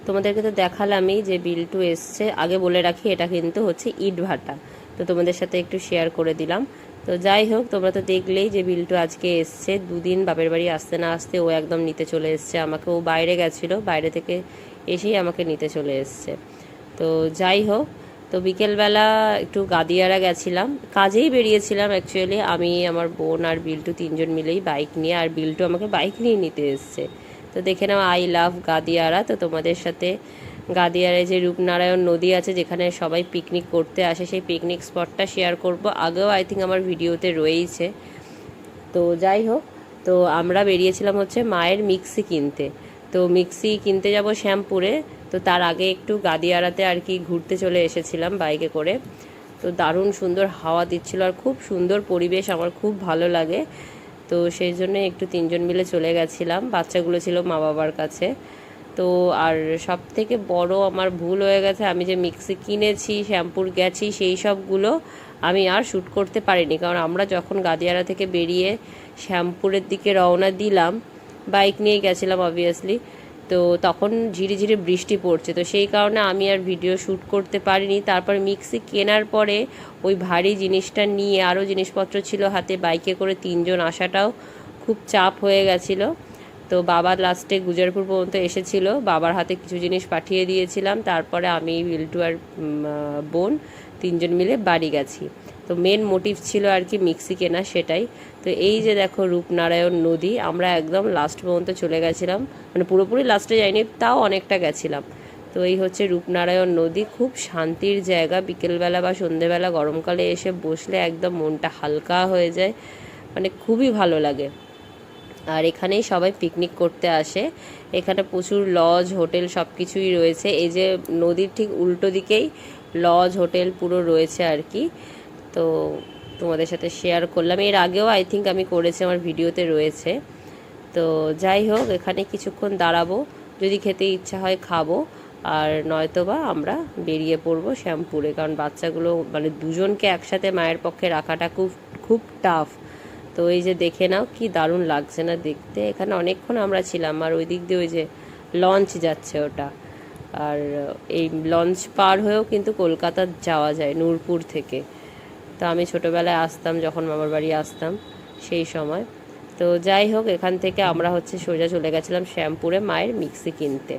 তোমাদেরকে তো দেখালামই যে বিল্টু এসছে। আগে বলে রাখি এটা কিন্তু হচ্ছে ইট ভাটা, তো তোমাদের সাথে একটু শেয়ার করে দিলাম। তো যাই হোক, তোমরা তো দেখলেই যে বিল্টু আজকে এসছে। দুদিন বাপের বাড়ি আসতে না আসতে ও একদম নিতে চলে এসছে আমাকে। ও বাইরে গেছিলো, বাইরে থেকে এসেই আমাকে নিতে চলে এসছে। তো যাই হোক, তো বিকেলবেলা একটু গাদিয়ারা গেছিলাম, কাজেই বেরিয়েছিলাম অ্যাকচুয়ালি। আমি, আমার বোন আর বিল্টু তিনজন মিলেই বাইক নিয়ে, আর বিল্টু আমাকে বাইক নিয়ে নিতে এসছে। তো দেখে নাও, আই লাভ গাদিয়ারা। তো তোমাদের সাথে গাদিয়ারে যে রূপনারায়ণ নদী আছে যেখানে সবাই পিকনিক করতে আসে, সেই পিকনিক স্পটটা শেয়ার করব। আগেও আই থিঙ্ক আমার ভিডিওতে রয়েইছে। তো যাই হোক, তো আমরা বেরিয়েছিলাম হচ্ছে মায়ের মিক্সি কিনতে। তো মিক্সি কিনতে যাব শ্যামপুরে। তো তার আগে একটু গাদিয়ারাতে আর কি ঘুরতে চলে এসেছিলাম বাইকে করে। তো দারুণ সুন্দর হাওয়া দিচ্ছিল আর খুব সুন্দর পরিবেশ, আমার খুব ভালো লাগে। তো সেই জন্য একটু তিনজন মিলে চলে গেছিলাম, বাচ্চাগুলো ছিল মা বাবার কাছে। তো আর সব থেকে বড় আমার ভুল হয়ে গেছে, আমি যে মিক্সি কিনেছি, শ্যাম্পুর গেছি, সেই সবগুলো আমি আর শ্যুট করতে পারিনি। কারণ আমরা যখন গাদিয়ারা থেকে বেরিয়ে শ্যামপুরের দিকে রওনা দিলাম, বাইক নিয়ে গেছিলাম অবভিয়াসলি, তো তখন ঝিরিঝিরি বৃষ্টি পড়ছে। তো সেই কারণে আমি আর ভিডিও শ্যুট করতে পারিনি। তারপর মিক্সি কেনার পরে ওই ভারী জিনিসটা নিয়ে, আরও জিনিসপত্র ছিল হাতে, বাইকে করে তিনজন আসাটাও খুব চাপ হয়ে গেছিলো। তো বাবা লাস্টে গুজরাটপুর পর্যন্ত এসেছিল, বাবার হাতে কিছু জিনিস পাঠিয়ে দিয়েছিলাম। তারপরে আমি, বিল্টু আর বোন তিনজন মিলে বাড়ি গেছি। তো মেন মোটিভ ছিল আর কি মিক্সি কেনা, সেটাই। তো এই যে দেখো রূপনারায়ণ নদী, আমরা একদম লাস্ট পর্যন্ত চলে গেছিলাম, মানে পুরোপুরি লাস্টে যাইনি, তাও অনেকটা গেছিলাম। তো এই হচ্ছে রূপনারায়ণ নদী, খুব শান্তির জায়গা। বিকেলবেলা বা সন্ধেবেলা গরমকালে এসে বসলে একদম মনটা হালকা হয়ে যায়, মানে খুবই ভালো লাগে। আর এখানেই সবাই পিকনিক করতে আসে। এখানে প্রচুর লজ, হোটেল সব কিছুই রয়েছে। এই যে নদীর ঠিক উল্টো দিকেই লজ, হোটেল পুরো রয়েছে আর কি। তো তোমাদের সাথে শেয়ার করলাম, এর আগেও আই থিঙ্ক আমি করেছি, আমার ভিডিওতে রয়েছে। তো যাই হোক, এখানে কিছুক্ষণ দাঁড়াবো, যদি খেতে ইচ্ছা হয় খাবো, আর নয়তোবা আমরা বেরিয়ে পড়বো শ্যামপুরে। কারণ বাচ্চাগুলো, মানে দুজনকে একসাথে মায়ের পক্ষে রাখাটা খুব খুব টাফ। তো এই যে দেখে নাও কি দারুণ লাগছে না দেখতে। এখানে অনেকক্ষণ আমরা ছিলাম, আর ওই দিক দিয়ে ওই যে লঞ্চ যাচ্ছে ওটা, আর এই লঞ্চ পার হয়েও কিন্তু কলকাতা যাওয়া যায় নূরপুর থেকে। তো আমি ছোটোবেলায় আসতাম যখন মামার বাড়ি আসতাম সেই সময়। তো যাই হোক, এখান থেকে আমরা হচ্ছে সোজা চলে গেছিলাম শ্যামপুরে মায়ের মিক্সি কিনতে।